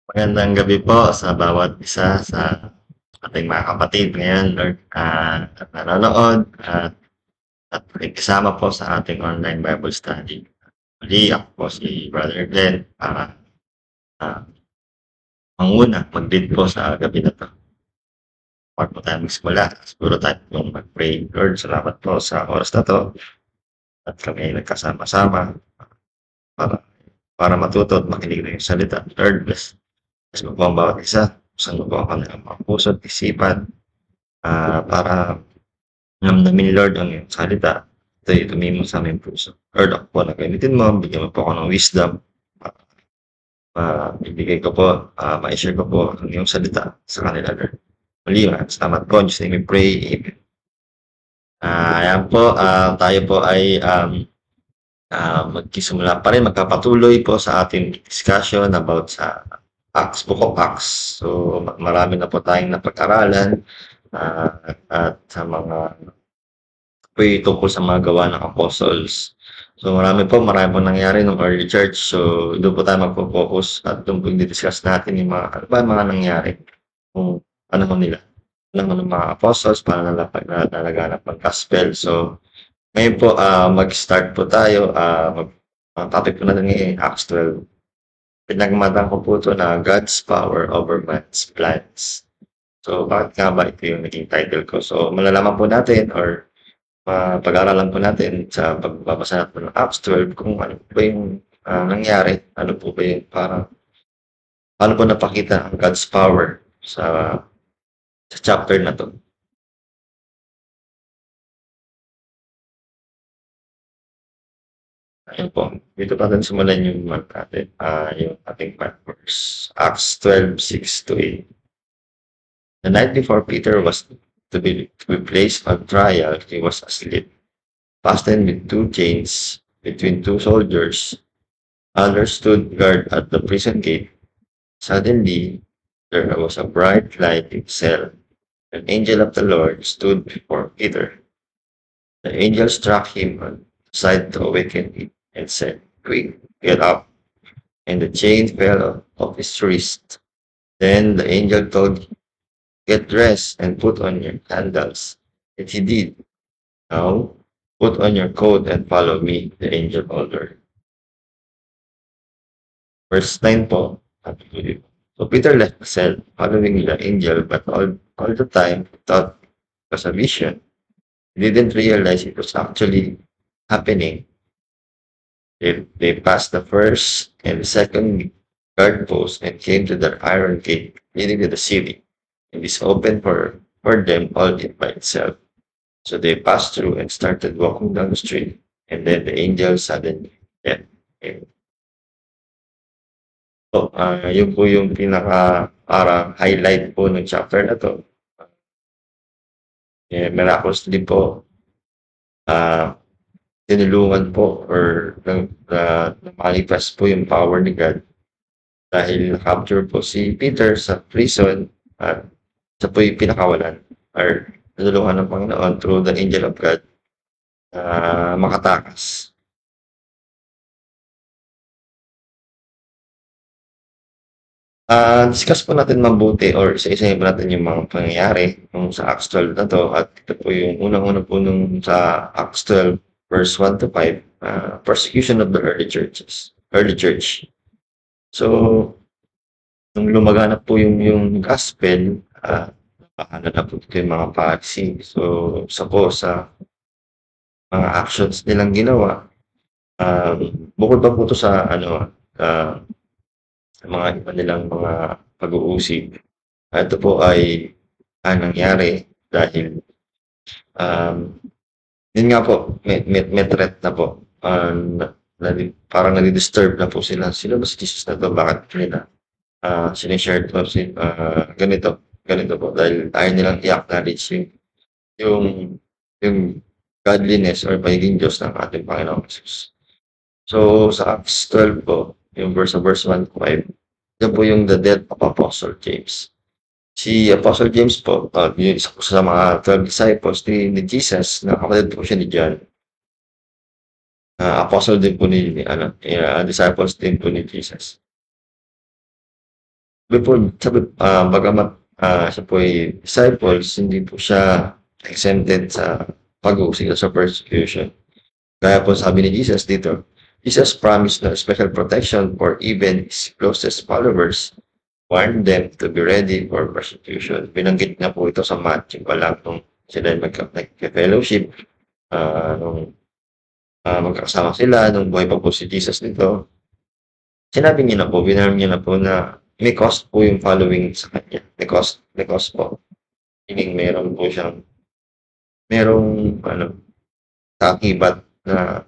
Magandang gabi po sa bawat isa sa ating mga kapatid ngayon, Lord, at nanonood at nakikisama po sa ating online Bible study. Muli, ako po si Brother Glenn para ah, manguna, mag-lead po sa gabi na to. Bago po tayo magsimula, siguro tayo pong mag-pray. Lord, salamat po sa oras na to at kami ay nagkasama-sama para, para matuto at makinig na yung salita. Lord, bless mo po ang bawat isa. Saan mo po ang kanilang mga puso at isipan para namnamin, Lord, ang iyong salita. Ito'y tumimo sa aming puso. Lord, ako po nagamitin mo, bigyan mo po ako ng wisdom. Ibigay ko po, ma-share ko po ang iyong salita sa kanila, Lord. Muli, salamat po. Just name we pray. Amen. Ayan po, tayo po ay magkisimula pa rin, magkapatuloy po sa ating discussion about sa Acts, Book of Acts. So, marami na po tayong napag-aralan at sa mga tungkol sa mga gawa ng apostles. So marami po nangyari ng early church. So doon po tayo magpo-focus at doon po i-discuss natin yung mga, ano ba mga nangyari kung ano mo nila. Ano ng mga apostles para nalaganap ng gospel. So ngayon po, mag-start po tayo. Ang topic po natin ngayon, Acts 12. Pinagmatang ko po ito na God's Power Over Man's Plans. So bakit nga ba ito yung naging title ko? So malalaman po natin or pag-aaralan po natin sa pagbabasa natin ng Acts 12 kung ano po yung nangyari, ano po ba yung paano po napakita ang God's power sa chapter na to. Ayun po, dito pa natin simulan yung natin, yung ating verse. Acts 12:6-8. The night before Peter was to be placed on trial, he was asleep, fastened with two chains between two soldiers. Others stood guard at the prison gate. Suddenly, there was a bright light in the cell. An angel of the Lord stood before Peter. The angel struck him on the side to awaken him and said, "Quick, get up." And the chain fell off his wrist. Then the angel told him, "Get dressed and put on your sandals." And he did. "Now, put on your coat and follow me," the angel ordered. Verse 9 po. So Peter left the cell, following the angel, but all the time he thought it was a vision. He didn't realize it was actually happening. They passed the first and the second guard post and came to the iron gate leading to the city. It is open for them all by itself. So they passed through and started walking down the street, and then the angel suddenly left him. So, yun po yung parang highlight po ng chapter na to. Miraculously po, tinulungan po or manifest po yung power ni God dahil na-capture po si Peter sa prison at siya po yung pinakawalan or tinulungan ng Panginoon through the angel of God makatakas. Discuss po natin mabuti or isa-isahin po natin yung mga pangyayari nung sa Acts 12 na to at ito po yung unang-una po nung sa Acts 12 verse 1-5, persecution of the early church. So, nung lumaganap po yung gospel, ano na po ito yung mga Pharisee. So, sa mga actions nilang ginawa, bukod pa po ito sa mga iba nilang mga pag-uusig. Ito po ay nangyari dahil yun nga po, may threat na po. Parang nadi-disturb na po sila. Sino ba si Jesus na to? Bakit nila sinishare to? Ganito po. Dahil ayaw nilang i-acknowledge yung godliness or pagiging Diyos ng ating Panginoon Jesus. So, sa Acts 12 po, yung verse 1-5, yan po yung the death of Apostle James. Si Apostle James po, yung isa po sa mga 12 disciples ni Jesus, na kapatid po siya ni John. Apostle din po disciples din po ni Jesus. bagamat siya po ay disciples, hindi po siya exempted sa pag-uusig sa persecution. Kaya po sabi ni Jesus dito, Jesus promised no special protection for even his closest followers, warned them to be ready for persecution. Binanggit na po ito sa Matthew pa lang nung sila nagka-fellowship, nung magkakasama sila, nung buhay pa po si Jesus dito. Sinabi niya na po, binarm niya na po na may cost po yung following sa kanya. May cost po. Meaning meron po siyang, merong kakibat na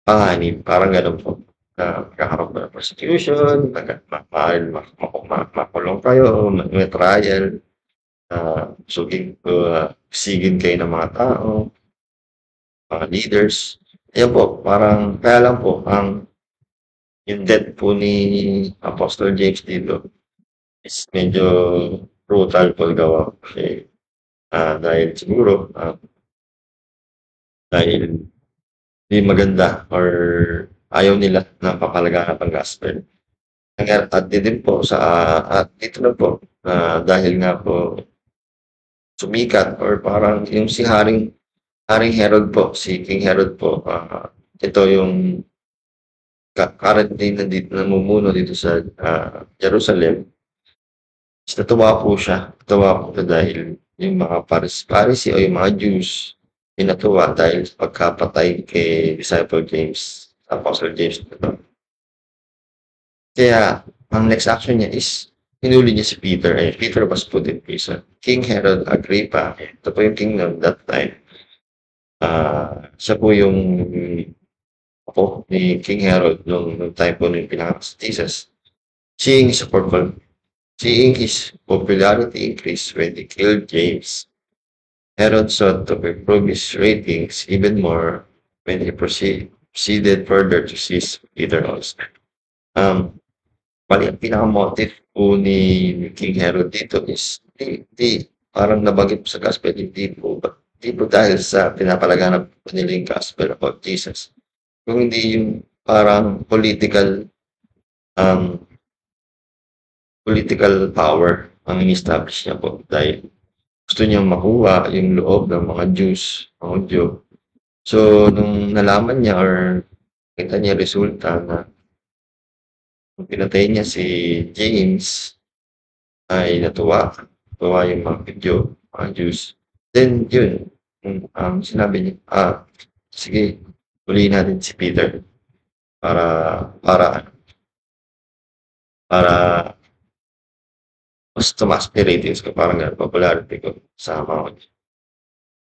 panganib, parang gano'n po. Na magkakaroon po ng persecution, maaaring makulong kayo, may trial, sigin kayo ng mga tao, mga leaders. Ayan po, parang, kaya lang po, yung death po ni Apostle James dito is medyo brutal po gawa kasi dahil siguro dahil hindi maganda or ayaw nila na papalaganap ang gospel. At din po at dito na po dahil nga po sumikat or parang yung si Haring Herod po, si King Herod po, ito yung currently namumuno dito sa Jerusalem. Natuwa po siya dahil yung mga Pharisee o yung mga Jews pinatuwa dahil sa pagkapatay kay disciple James, Apostle James. Kaya ang next action niya is hinuli niya si Peter. Peter was put in prison. King Herod Agrippa, ito po yung king noon that time. Siya po yung apo ni King Herod nung time po nung pinanganak si Jesus. Seeing his popularity increase when he killed James, Herod sought to improve his ratings even more when he proceeded further to seize Peter also. Ang pinaka-motive po ni King Herod dito is parang nabanggit sa gospel, hindi po dahil sa pinapalaganap nila yung gospel about Jesus. Kung hindi yung parang political power ang in-establish niya po dahil gusto niyang makuha yung loob ng mga Jews, mga Hudyo. So, nung nalaman niya or kita niya resulta na nung pinatay niya si James ay natuwa yung mga Hudyo, mga Jews. Then, yun, sinabi niya, sige, huliin natin si Peter para mas tumaas yung ratings ko, parang popularity ko sa mga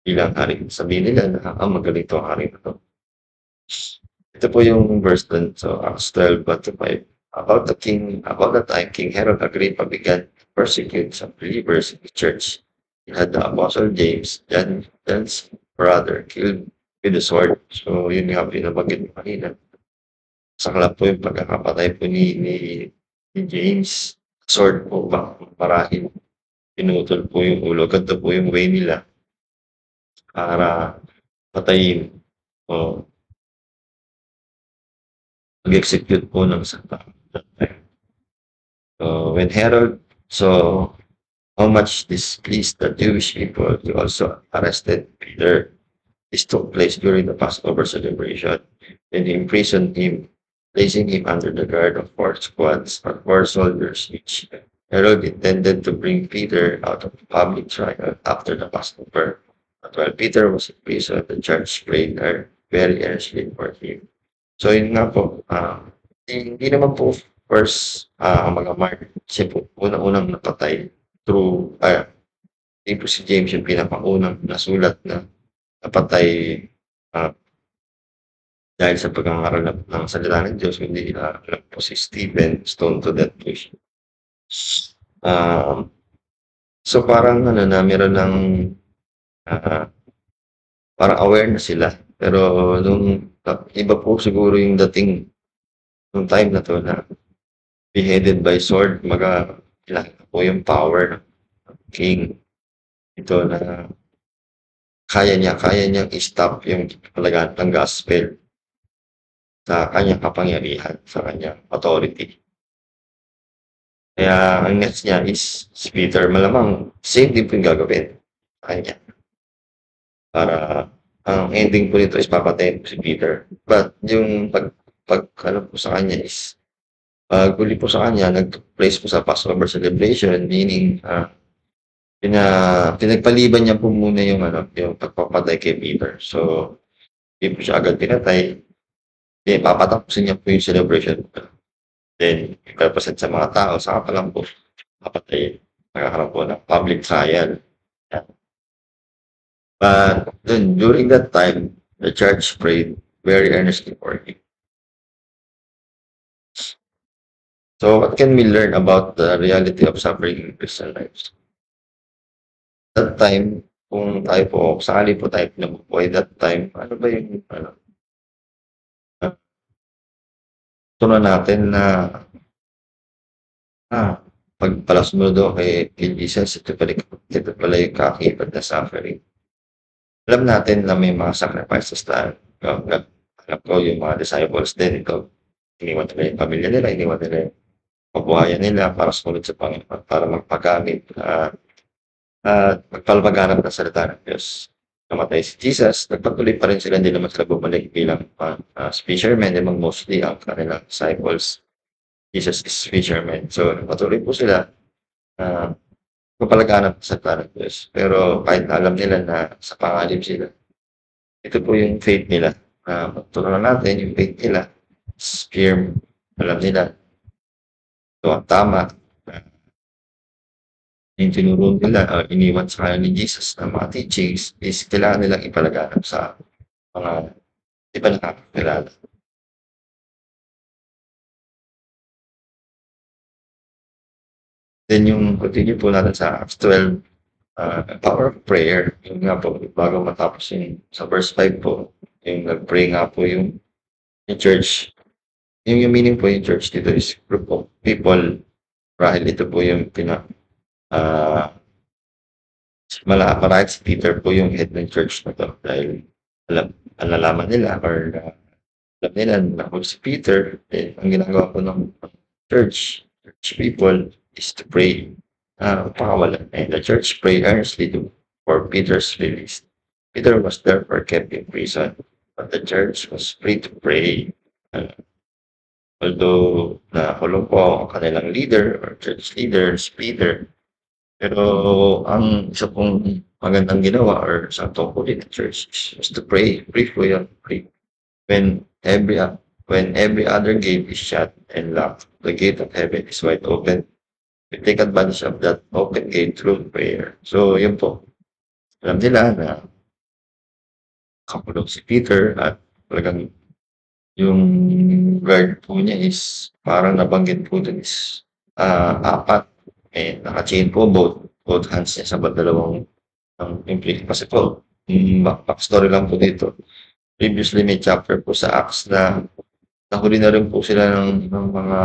bilang hari. Sabihin nila na magaling ang hari na to. Ito po yung verse dun. So, Acts 12:1-5. About the time King Herod Agrippa began to persecute some believers in the church. He had the Apostle James, John's brother, killed with the sword. So, yun nga pinabanggit mo kanina. Sakla po yung pagkakapatay po ni James. Sword po ba? Marahil pinutol po yung ulo. Ganito po yung way nila para patayin o mag-execute po ng isang tao. So, when Herod saw how much displeased the Jewish people, he also arrested Peter. This took place during the Passover celebration. Then he imprisoned him, placing him under the guard of 4 squads or 4 soldiers each. Herod intended to bring Peter out of public trial after the Passover. But while Peter was in prison, the church prayed very earnestly for him. So yun nga po, hindi naman po first mga martyr. Siya po unang napatay through, hindi po si James yung pinakaunang nasulat na napatay dahil sa pagkangaral ng salita ng Diyos, hindi alam po si Stephen, stone to death po siya. So parang meron ng parang aware na sila. Pero nung iba po siguro yung dating nung time na to na beheaded by sword, ilaki po yung power ng king. Ito na kaya niyang i-stop yung palaganap ng gospel sa kanyang kapangyarihan, sa kanyang authority. Kaya ang next niya is si Peter. Malamang same din po yung gagawin sa kanya. Para ang ending po nito is papatayin po si Peter. But yung ano po sa kanya is huli po sa kanya, nag-place po sa Passover celebration, meaning pinagpaliban niya po muna yung yung pagpapatay kay Peter. So, hindi po siya agad pinatay. Then, papatapusin niya po yung celebration. Then, ipapresent sa mga tao, saka pa lang po papatay. Nagkakaroon po ng public trial. Yan. But then, during that time, the church prayed very earnestly for him. So, what can we learn about the reality of suffering in Christian lives? That time, kung tayo po, sakali po tayo pinabubuhay that time, ano ba yung tunan natin na pag sumunod ako kay Jesus, ito pala yung kaakibat na suffering. Alam natin na may mga sacrifices na alam ko yung mga disciples din, ito, iniwan nila yung pamilya nila, iniwan nila yung kabuhayan nila para sumunod sa Panginoon, para magpagamit at magpalpaganap ng salita ng Diyos. Namatay si Jesus, nagpatuloy pa rin sila, hindi naman sila bumalik bilang fishermen, namang mostly ang kanilang disciples. Jesus is fisherman. So, nagpatuloy po sila na magpalaganap sa salita ng Diyos. Pero kahit na alam nila na sa pangalim sila, ito po yung faith nila. Turunan natin yung faith nila. Firm, alam nila. Ito ang tama. Yung tinuro nila, iniwan sa kanila ni Jesus na mga teachings is kailangan nilang ipalaganap sa mga di ba nakakakilala. Then yung continue po natin sa Acts 12, power of prayer. Yung nga po, bago matapos yung sa verse 5 po, yung nag-pray nga po yung church. Yung meaning po yung church dito is group of people. Marahil ito po yung marahil si Peter po yung head ng church na to dahil nalaman nila or alam nila na kung si Peter, ang ginagawa po ng church people is to pray. Pakawalan. And the church prayed earnestly for Peter's release. Peter was therefore kept in prison, but the church was free to pray. Although nakulong po ang kanilang leader or church leader, Peter, pero ang isa pong magandang ginawa or sa tungkulin ng church is to pray. Pray po yan. Pray. When every other gate is shut and locked, the gate of heaven is wide open. We take advantage of that open gate through prayer. So, yun po. Alam nila na kakulong si Peter at talagang yung guard po niya is parang nabanggit po dun is 4 and naka-chain po both hands niya sa dalawang implication. Kasi po, backstory lang po dito. Previously may chapter po sa Acts na nahuli na rin po sila ng mga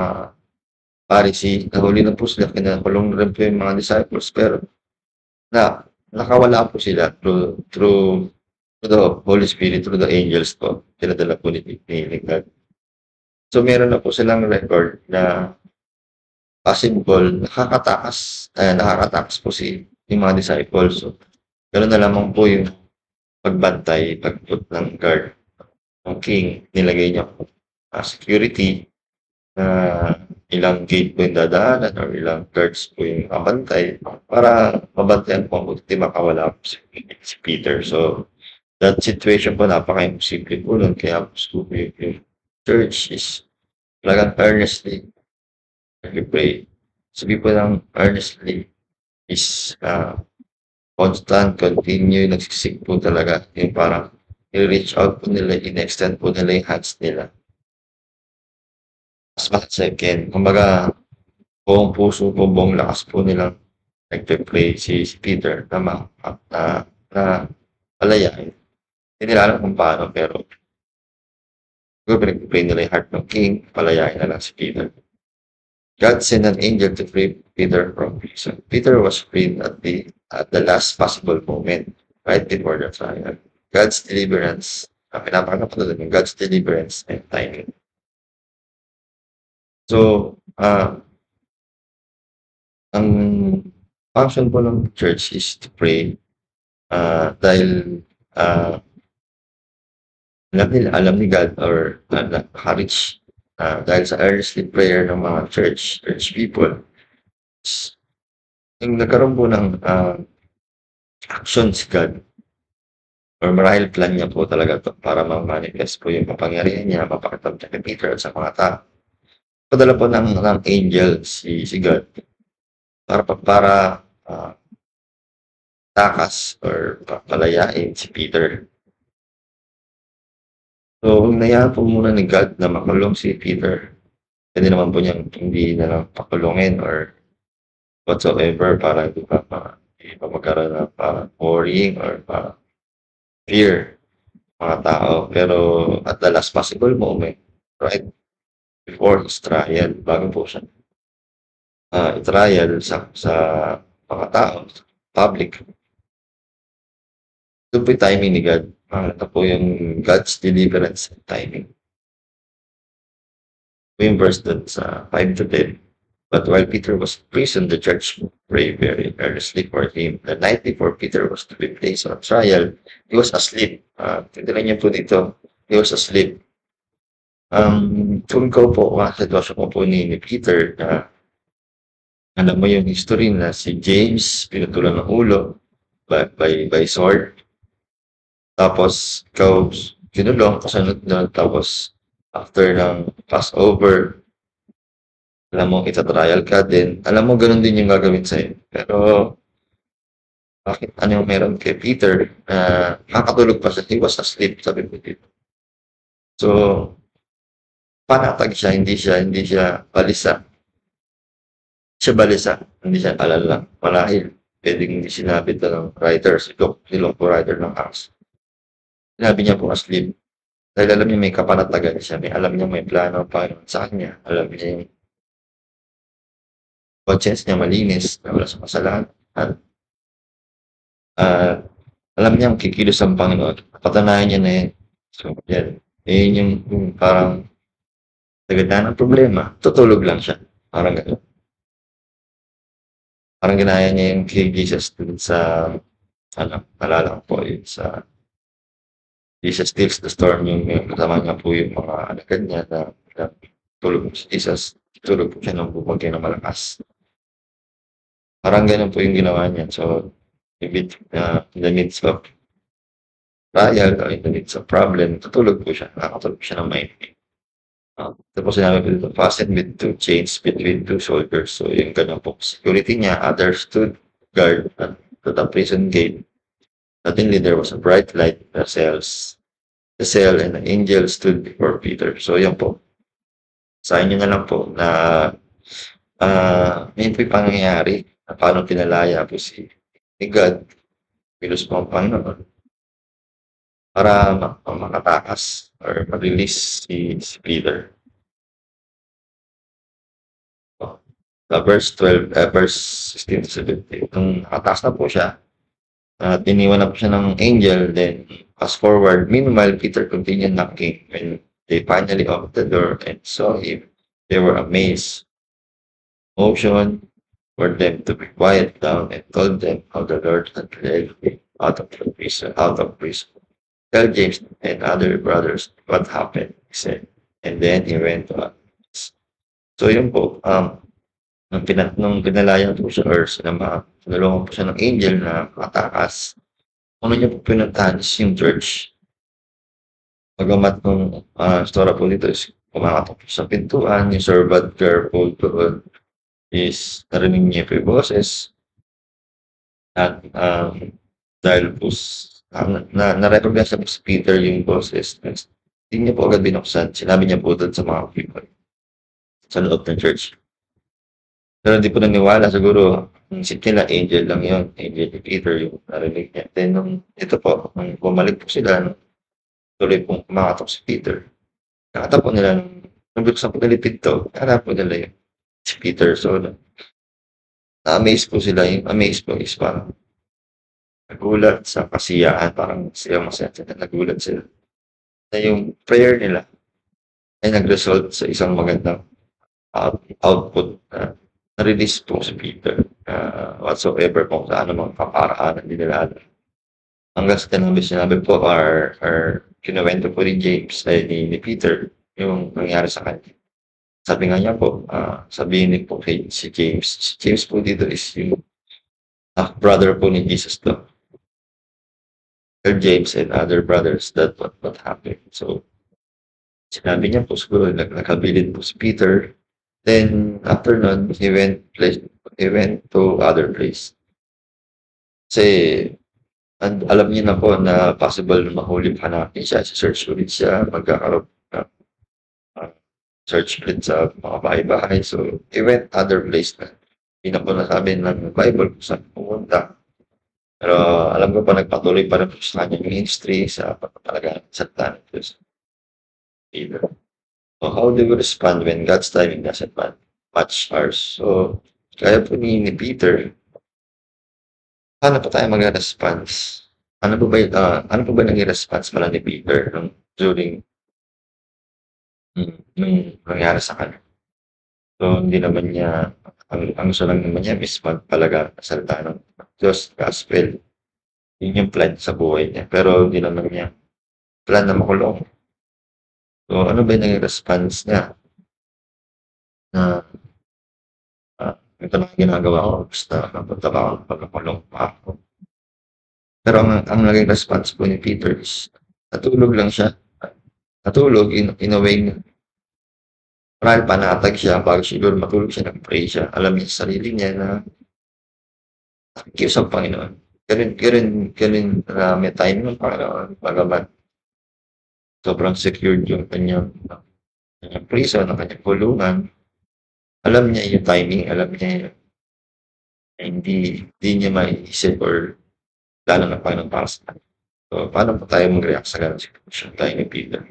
Pharisee, nahuli na po sila, kinakulong na rin po yung mga disciples, pero nakawala po sila through the Holy Spirit, through the angels po, pinadala po ni God. So, meron na po silang record na possible, nakakatakas po yung mga disciples. So, ganoon na lamang po yung pagbantay, pagput ng guard ng king, nilagay niya po security na ilang gate po yung dadaanan or ilang guards po yung kabantay para mabantayan po kung hindi makawala po si Peter. So, that situation po napaka-imposible po nun. Kaya po yung church is talagang earnestly nag-pray. Sabi po ng earnestly is constant, continue, nagsisik po talaga. Yung parang i-reach out po nila, in-extend po nila yung hands nila. As much as I can. Kumbaga, buong puso po, buong lakas po nilang nagpe-pray si Peter na palayain. Hindi nila alam kung paano, pero pinag-pray nila yung heart ng king, palayain na lang si Peter. God sent an angel to free Peter from prison. Peter was freed at the last possible moment, right before the trial. God's deliverance, pinapakita po doon yung God's deliverance and timing. So, Ang function po ng church is to pray, dahil, alam ni God or na-encourage, dahil sa earnestly prayer ng mga church people, yung nagkaroon po ng, action si God or marahil plan niya po talaga 'to para ma-manifest po yung kapangyarihan niya, mapakita niya kay Peter at sa mga tao. Padala po ng angel si God para, takas or palayain si Peter. So, hinayaan po muna ni God na makulong si Peter. Puwede naman po niyang hindi na lang pakulungin or whatsoever para hindi pa magkaroon ng parang worrying or parang fear mga tao. Pero at the last possible moment, right before his trial, bago po siya i-trial sa mga tao, public, doon po yung timing ni God. Ito po yung God's deliverance and timing. Ito yung verse dun sa 5 to 10. But while Peter was in prison, the church prayed very earnestly for him. The night before Peter was to be placed on trial, he was asleep. Tindihan niyo po dito, he was asleep. Kung ikaw po, sitwasyon ko po ni Peter na alam mo yung history na si James pinutulan ng ulo by sword. Tapos ikaw kinulong, kasunod na tapos after ng Passover, alam mo ita-trial ka din. Alam mo ganun din yung gagawin sa'yo. Pero bakit ano yung meron kay Peter na nakakatulog pa siya, he was asleep, sabi ko dito. So, panatag siya, hindi siya balisa. Siya balisa, hindi siya alala. Marahil, pwedeng hindi sinabi ito ng writer, si Luke po writer ng Acts. Sinabi niya po asleep. Dahil alam niya may kapanatagan siya, alam niya may plano pa sa kanya, alam niya yung conscience niya malinis, na wala sa kasalanan. At alam niyang kikilos ang Panginoon. Patanayan niya na yan. So, yan. Yun yung parang sa gitna ng problema, tutulog lang siya. Parang gano'n. Parang ginaya niya yung kay Jesus dun sa, naalala ko po yun sa Jesus Stills the Storm, yung kasama niya po yung mga alagad niya na tulog si Jesus. Tulog po siya ng bumagay na malakas. Parang gano'n po yung ginawa niya. So, in the midst of trial or in the midst of problem, tutulog po siya. Nakakatulog siya ng maigi. Tapos sinabi ko dito, fastened with 2 chains between 2 soldiers. So, yung ganun po. Security niya, others stood guard at the prison gate. Suddenly, there was a bright light in the cell, and an angel stood before Peter. So, yan po. Sa inyo na lang po na may pangyayari na paano pinalaya po si God, pilos po ang Panginoon, para makatakas or ma-release si Peter. Verse 16 to 17, nung nakatakas na po siya, at iniwan na po siya ng angel, then fast forward, meanwhile, Peter continued knocking. When they finally opened the door and saw him, they were amazed. Motion for them to be quiet down and told them how the Lord had led him out of prison. Tell James and other brothers what happened, he said. And then he went to us. So yun po, nung pinalayan po siya or sinulungan po siya ng angel na makatakas, ano niya po pinuntahan is yung church. Pagamat nung story po dito is kumakatok sa pintuan, yung servant careful doon is narinig niya po yung boses. At dahil po na-recognize na po si Peter yung boses, hindi niya po agad binuksan. Sinabi niya po doon sa mga people sa loob ng church. Pero hindi po naniwala. Siguro, isip nila, angel lang yun. Angel ni Peter yung narinig niya. Then, ito po, nung bumalik po sila, tuloy pong kumakatok si Peter. Nakatap po nila, nung buksan po nilipid to, nakatap po nila yun, si Peter. So, na-amaze po sila. Yung amaze po is parang nagulat sa kasiyahan. Parang sila masaya. Nagulat sila. Na yung prayer nila ay nag-result sa isang magandang output na-release po si Peter, whatsoever kung saan ang mga kaparaanan dinala. Hanggang sa sinabi po kinuwento po ni James ay ni Peter yung nangyari sa kanya. Sabi nga niya po, sabihin niyo po kay si James. Si James po dito is yung brother po ni Jesus to. Sir James and other brothers, that what happened. So, sinabi niya po siguro nakabilid po si Peter. Then, after nun, he went to other place. Kasi, alam niya na po na possible na mahuli pa natin siya. Search ulit siya, magkakaroon ng search ulit sa mga bahay-bahay. So, he went other place na. Hindi na po nasabi ng Bible kung saan pumunta. Pero alam ko pa nagpatuloy pa rin po sa kanyang ministry sa pagpapalagaan sa Diyos. Peter. So, how do we respond when God's timing doesn't match ours? So, kaya po ni Peter, paano po tayo mag-response? Ano po ba naging response pala ni Peter during nung nangyari sa kanya? So, hindi naman niya, ang gusto lang naman niya is magpalaga sa salita ng Diyos, gospel. Yun yung plan sa buhay niya. Pero hindi naman niya plan na makulong. So, ano ba yung naging response niya? Na, ito lang ginagawa ko, basta napunta ba ako, pagkakulong pa ako. Pero ang naging response po ni Peter is, natulog lang siya. Natulog, in a way, marahil panatag siya, bago siguro matulog siya, nag-pray siya. Alam niya sa sarili niya na nakikiusap Panginoon. Ganun may time ng Panginoon, bagamat sobrang secured yung kanyang prison, ang kanyang kulungan. Alam niya yung timing, alam niya hindi niya maiisip or lalo na Panginoon para sa kanya. So, paano po tayo mag-react sa ganun sitwasyon tayo ni Peter?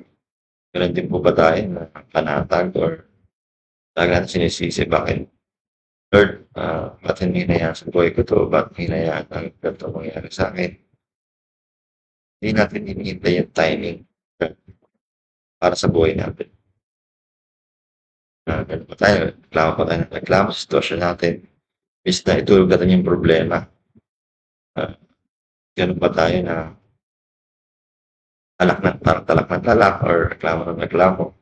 Ganun din po ba tayo na panatag or talagang sinisisi, bakit Lord, ba't hindi hinayaan sa buhay ko to? Ba't hinayaan ang ganito mangyari sa akin? Hindi natin hinihintay yung timing para sa buhay natin. Ganun pa tayo, reklamo sa sitwasyon natin. Bis na itulog natin yung problema. Ganun pa tayo na talak ng talak or reklamo ng reklamo.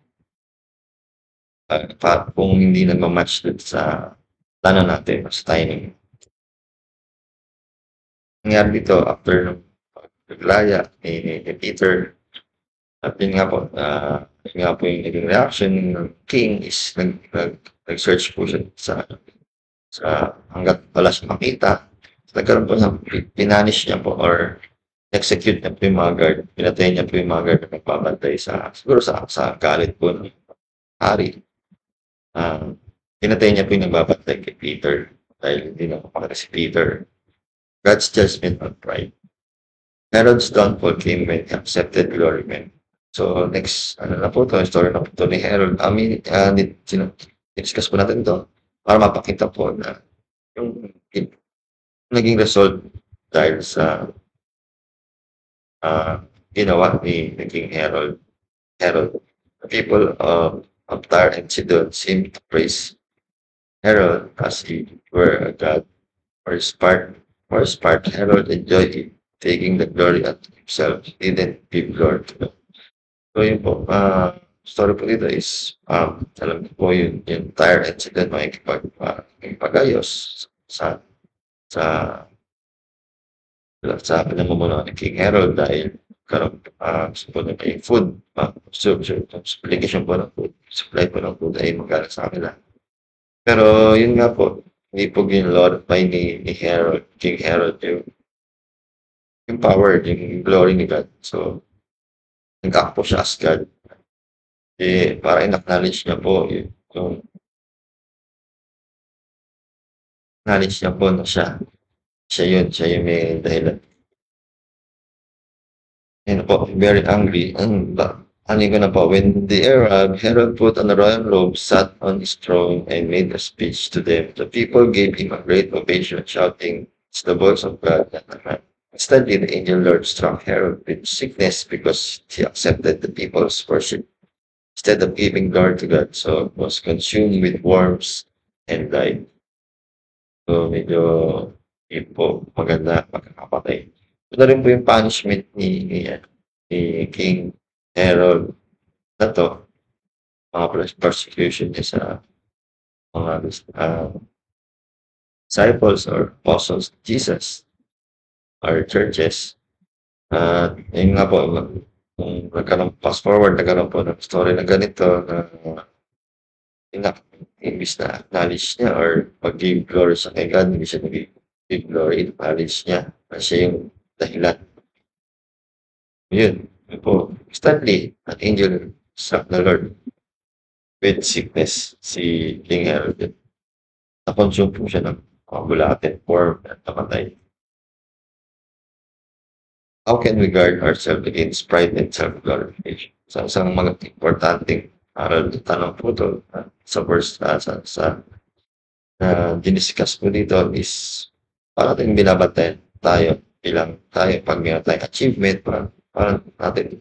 Kung hindi nag-match dun sa plano natin, sa timing. Nangyari dito after ng paglaya ni Peter, at yun nga po yung naging reaction ng king is nag-search po siya sa hanggat wala siya makita. Nagkaroon po ng pinanish niya po or execute niya po yung mga guard. Pinatay niya po yung mga guard na nagbabantay siguro sa galit po ng hari. Pinatay niya po yung nagbabantay kay Peter dahil hindi na makakita si Peter. God's judgment on pride. Herod's downfall came when he accepted glory men. So, next, na po ito, story na po ito ni Herod. Discuss po natin ito para mapakita po na yung naging result dahil sa ginawa ni King Herod. The people of Tyre and Sidon seemed to praise Herod as he were a god. For his part, Herod enjoyed taking the glory at himself. He didn't give glory to God. So yun po, story po dito is, alam ko po yung Tyre and Sidon makikipag-ayos sa pinamumuno ni King Herod dahil karoon gusto po na may food, supplication po ng food, supply po ng food ay magkala sa kanila. Pero yun nga po, hindi po ginlorify ni Herod, King Herod yung power, yung glory ni God. So, nag-act po siya as God. Para in-acknowledge niya po yung acknowledge niya po na siya yung may dahilan. And po, very angry. Ano ko na po, when the Arab, Herod put on a royal robe, sat on his throne, and made a speech to them. The people gave him a great ovation, shouting, "It's the voice of God, not a man." Instantly, the angel Lord struck Herod with sickness because he accepted the people's worship instead of giving glory to God. So, was consumed with worms and died. So, medyo hindi po maganda pagkakapatay. Ito na rin po yung punishment ni King Herod na 'to, mga persecution niya sa mga disciples or apostles of Jesus or churches. At yun nga po, nung fast forward, nagkaroon po ng story na ganito na yun nga, imbis na acknowledge niya or pag-give glory sa kay God, hindi siya nag-give glory, acknowledge niya na siya yung dahilan. Yun po. Instantly, an angel struck the Lord with sickness, si King Herod. Na-consume po siya ng bulate, worm, at namatay. How can we guard ourselves against pride and self-glorification? So, isang mga importanteng aral tanong po ito sa verse na diniscuss po dito is paano natin binabantayan tayo pag meron tayong achievement, paano natin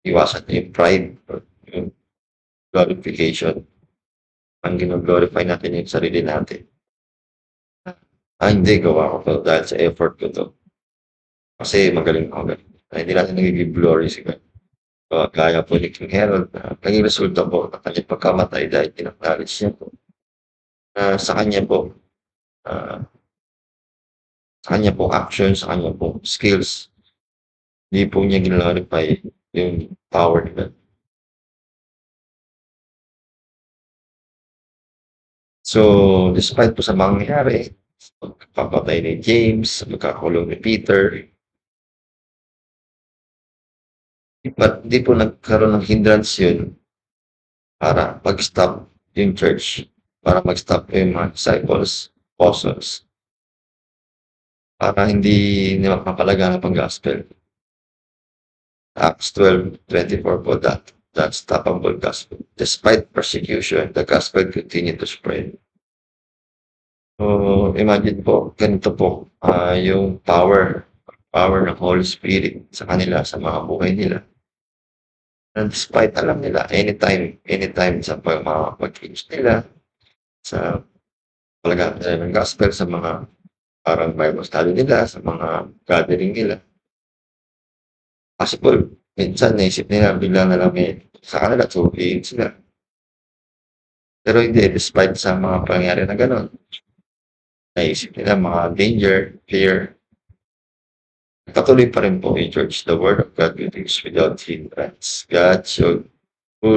iwasan yung pride or yung glorification. Ang gino-glorify natin yung sarili natin. Hindi, gawa ko to dahil sa effort ko to. Kasi magaling ako. Hindi natin nagiging glory si God. Gaya po ni King Herod, naging resulta po ng kanyang pagkamatay dahil in-acknowledge niya po sa kanya po, action, sa kanya po skills, hindi po niya glorify yung power ni God. So, despite po sa mangyayari, pagpapatay ni James, pagkakulong ni Peter, di po nagkaroon ng hindrance yun para mag-stop yung church, para mag-stop yung mga disciples, apostles, para hindi mapapalaganap ang gospel. Acts 12:24 po, that unstoppable gospel. Despite persecution, the gospel continued to spread. So, imagine po, ganito po, yung power ng Holy Spirit sa kanila, sa mga buhay nila. And despite alam nila, anytime sa mga pag-teach nila, sa palaganap nila ng gospel, sa mga parang Bible study nila, sa mga gathering nila, possible, minsan naisip nila, bigla na lang sa kanila, tuliin sila. Pero hindi, despite sa mga pangyayari na gano'n, naisip nila mga danger, fear, patuloy pa rin po i-church the word of God without hindrance. God showed who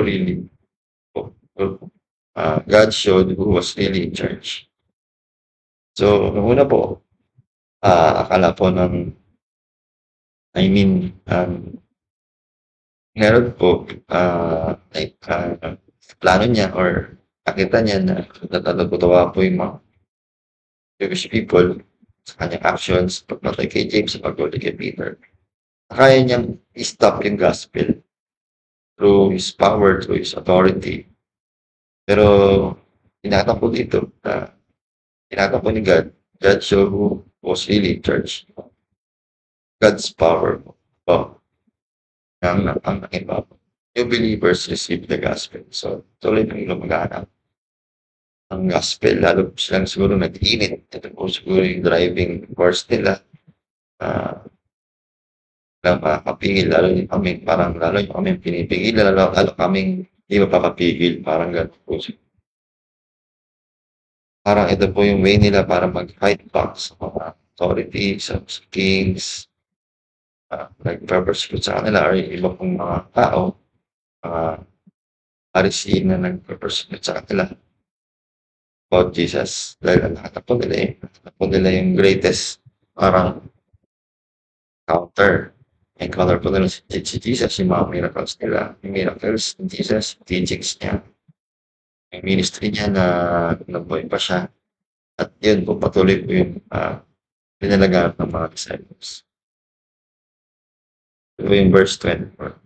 was really in charge. So, nung una po, akala po meron po, plano niya or nakita niya na natatawa po yung mga Jewish people sa kanyang actions, pagpatay kay James, pagpatay kay Peter. Kaya niyang i-stop yung gospel through his power, through his authority. Pero, tinatang po dito na tinatang po ni God, God show who was really in charge. God's power po. Ang iba po. New believers receive the gospel. So, tuloy pong lumaganap ang gospel, lalo silang siguro nag-init. Ito po siguro yung driving force nila. Na makakapigil, lalo yung kami pinipigil, lalo kaming hindi mapapapigil, parang gano'n po. Parang ito po yung way nila para mag-fight back sa mga authorities, sa kings, nag-persecute sa kanila, or yung iba pong mga tao, mga Pharisee na nag-persecute sa kanila about Jesus. Dahil nakatap po nila yung greatest parang encounter po nila si Jesus, yung mga miracles nila, yung miracles ni Jesus, teachings niya, yung ministry niya na nabuhay pa siya. At yun po, patuloy po yung pinalaganap ng mga disciples. Ito po yung verse 24.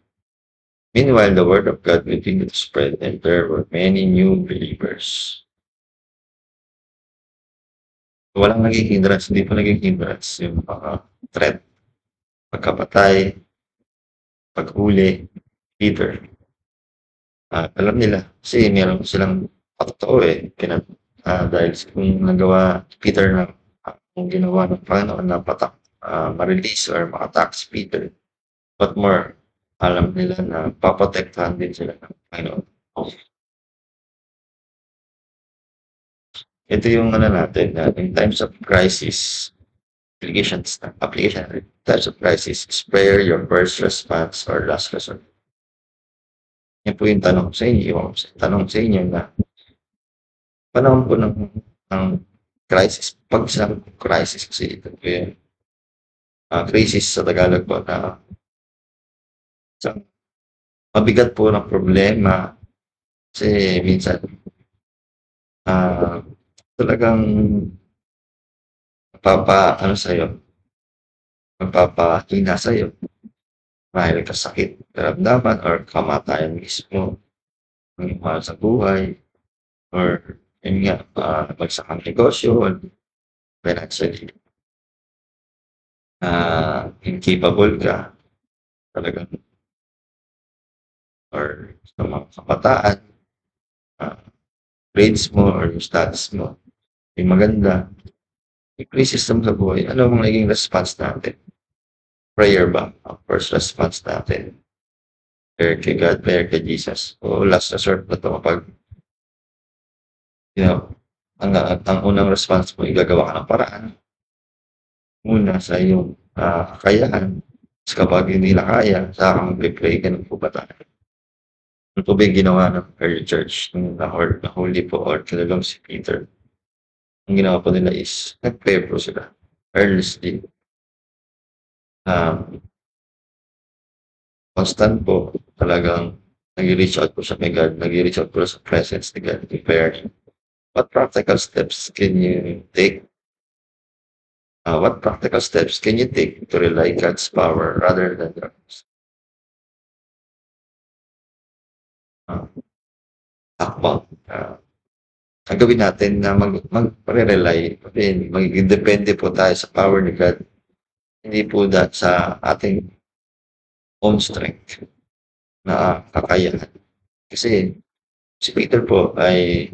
Meanwhile, the word of God continued to spread, and there were many new believers. Walang naging hindrance, hindi po naging hindrance yung mga threat, pagkapatay, paghuli, Peter. Alam nila, kasi meron silang patotoo dahil kung nagawa ni Peter na kung ginawa ng Panginoon na ma-release or maka-tax si Peter, what more, alam nila na paprotektahan din sila ng Panginoon. Ito yung ano natin, in times of crisis, application in times of crisis, is prayer your first response or last resort? Yan po yung tanong sa inyo, sa inyo na panahon po ng crisis, pag sa crisis kasi ito po yung crisis sa Tagalog po na isang mabigat po ng problema kasi minsan talagang magpapahina sa'yo dahil kasakit karamdaman or kamatayan mismo ng mahal sa buhay or yun nga, bagsak ang negosyo or financially incapable ka talagang or sa mga kabataan, grades mo or yung status mo yung maganda, yung crisis sa buhay, ano ang naging response natin? Prayer ba? Ang first response natin. Prayer kay God, prayer kay Jesus. O last resort na ito kapag ang unang response mo, igagawa ka ng paraan. Muna sa iyong kakayahan. Tapos kapag hindi na kaya, saka mag-pray ka ng pubataan. Ito po ba yung ginawa ng early church? Nahuli po or kinulong si Peter. Ang ginawa po nila is, nag-pray po sila. Earnestly. Constant po, talagang nag-reach out po siya kay God, nag-reach out po sa presence ni God, preparing. What practical steps can you take? What practical steps can you take to rely God's power rather than yours? Akbang. Ang gawin natin na mag-rely, magiging depende po tayo sa power ni God. Hindi po sa ating own strength na kakayahan. Kasi si Peter po ay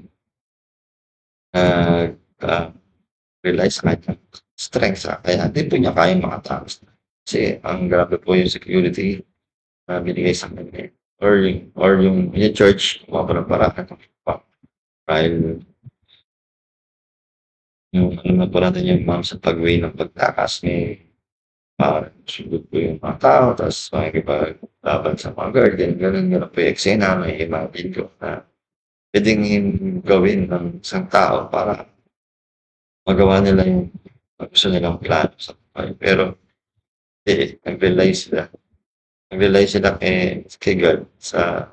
rely sa kanyang strength sa kaya hindi po niya kayang makatakas. Kasi ang grabe po yung security na binigay sa kanya. Or yung church, mga parang dahil yung ano po natin yung sa pag-way ng pagtakas ni sugod po yung mga tao, tapos makikipaglaban sa mga guard, ganun po yung eksena, may imagine ko na pwedeng gawin ng isang tao para magawa nila yung gusto nilang plano sa buhay. Pero nag-rely sila kay God sa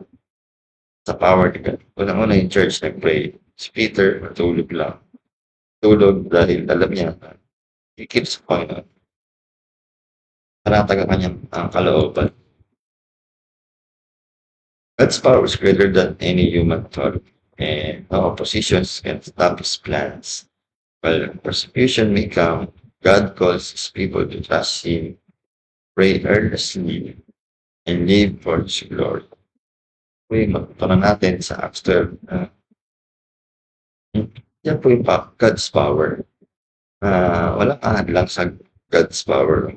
power ni God. Unang-una yung church nag-pray. Si Peter matulog lang. Tulog dahil alam niya na he keeps sa Panginoon. Paratag ang kanyang kalooban. God's power is greater than any human authority, and no oppositions can stop his plans. While persecution may come, God calls his people to trust him, pray earnestly, and live for his glory. Magtutunan natin sa Acts 12. Yan po yung God's power. Walang kahadlang sa God's power.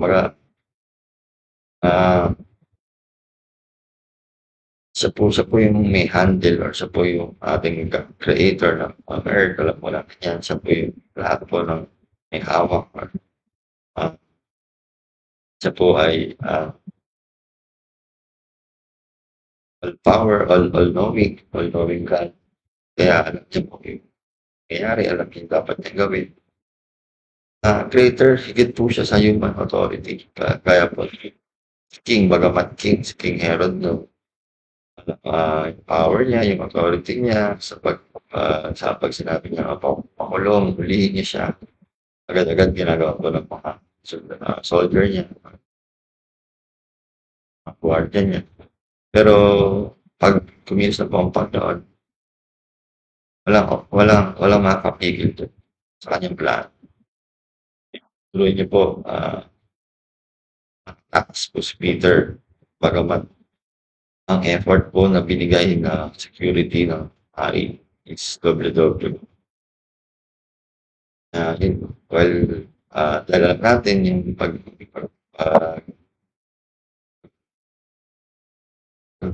Siya po yung may handle or siya po yung ating creator ng earth. Alam mo natin yan. Siya po yung lahat po ng may hawak. Siya po ay all-power, all-knowing God. Kaya alam niya po yung nangyayari, alam niya dapat niya gawin. Greater, higit po siya sa human authority. Kaya po, King, bagamat King, si King Herod, no, yung power niya, yung authority niya, sa pag sinabi niya, pakulong, hulihin niya siya, agad-agad ginagawa po ng mga soldier niya, mga guardian niya. Pero, pag kumilos na po ang Panginoon, walang makakapigil doon sa kanyang plan. Tuloy niyo po, takas po si Peter, bagamat ang effort po na binigay na security ng hari is doble-doble. while dala natin yung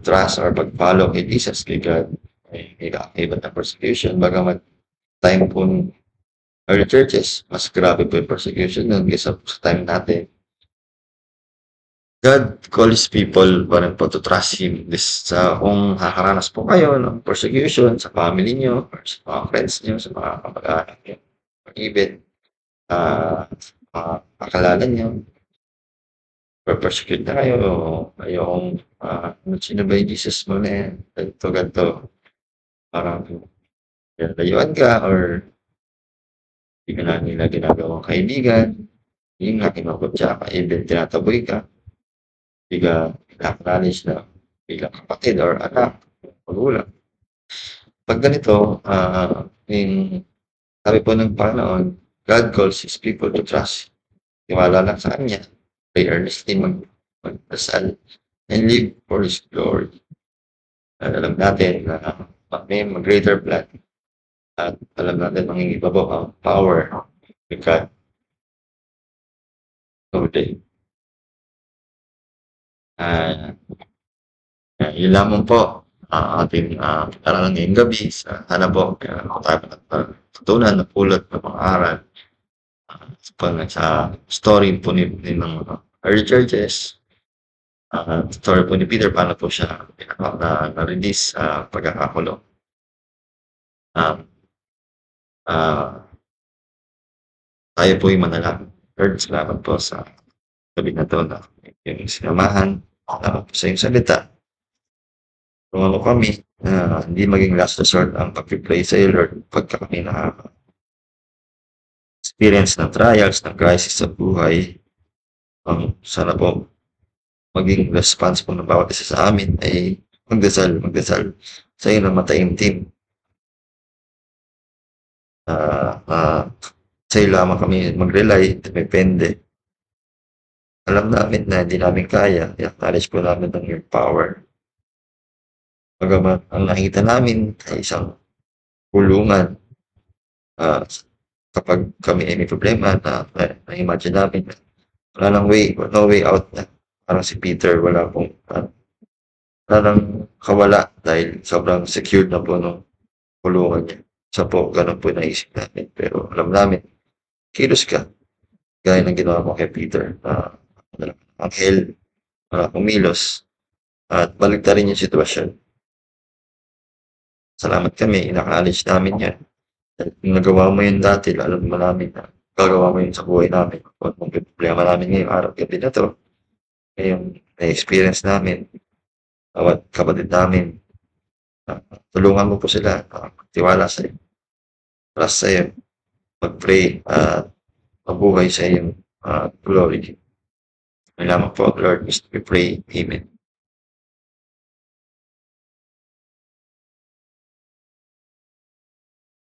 trust or pag-follow kay Jesus, kay God, ay kaakibat ng persecution. Bagamat time po ng early churches, mas grabe po yung persecution nun kaysa sa time natin. God calls people pa rin po to trust Him. Kung nakakaranas po kayo ng persecution sa family nyo, or sa mga friends nyo, sa mga kapag-anak nyo, or even sa mga kakalala nyo, persecute na kayo, kayong sino ba yung Jesus mo na yan? Ganito. Parang layuan ka or hindi ka na nila ginagawang kaibigan, yung nga kinukutya ka, even tinataboy ka, hindi ka acknowledge na bilang kapatid or anak, magulang. Pag ganito, yung sabi po ng Panginoon, God calls His people to trust. Tiwala lang sa Kanya. Pray earnestly, magdasal, and live for His glory. Alam natin na may greater plan. At alam natin mangingibabaw ang power of God. Okay. Yun lamang po ating pag-aralan ngayong gabi. Sana po tayo natutunan na pulot ng mga aral sa story po ng early churches. Story po ni Peter, paano po siya na-release sa pagkakakulong. Tayo po yung manalangin. Lord, salamat po sa gabi na ito na yung sinamahan. Salamat po sa iyong salita. Tulungan mo kami na hindi maging last resort ang pag-replay sa iyo, Lord, pagka kami experience ng trials, ng crisis sa buhay. Sana po maging response po ng bawat isa sa amin ay magdasal sa iyo na mataimtim. Sa iyo lamang kami mag-rely, depende. Alam namin na hindi namin kaya, i-acknowledge po namin ng your power. Bagamat ang nakikita namin ay isang kulungan. Kapag kami ay may problema na-imagine namin na wala nang no way out na. Parang si Peter, wala nang kawala dahil sobrang secured na po ng kulungan niya. Ganun po naisip namin. Pero alam namin, kilos ka. Gaya ng ginawa mo kay Peter na anghel, kumilos, at baligta rin yung sitwasyon. Salamat kami, in-acknowledge namin yan. Kung nagawa mo yun dati, alam mo namin na gagawa mo yun sa buhay namin. Kung problema namin ngayong araw gabi na to, ngayong na-experience namin, bawat kapatid namin, tulungan mo po sila, tiwala sa iyo, trust sa iyo, mag-pray at mabuhay sa iyong glory. Lamang po, Lord, we pray. Amen.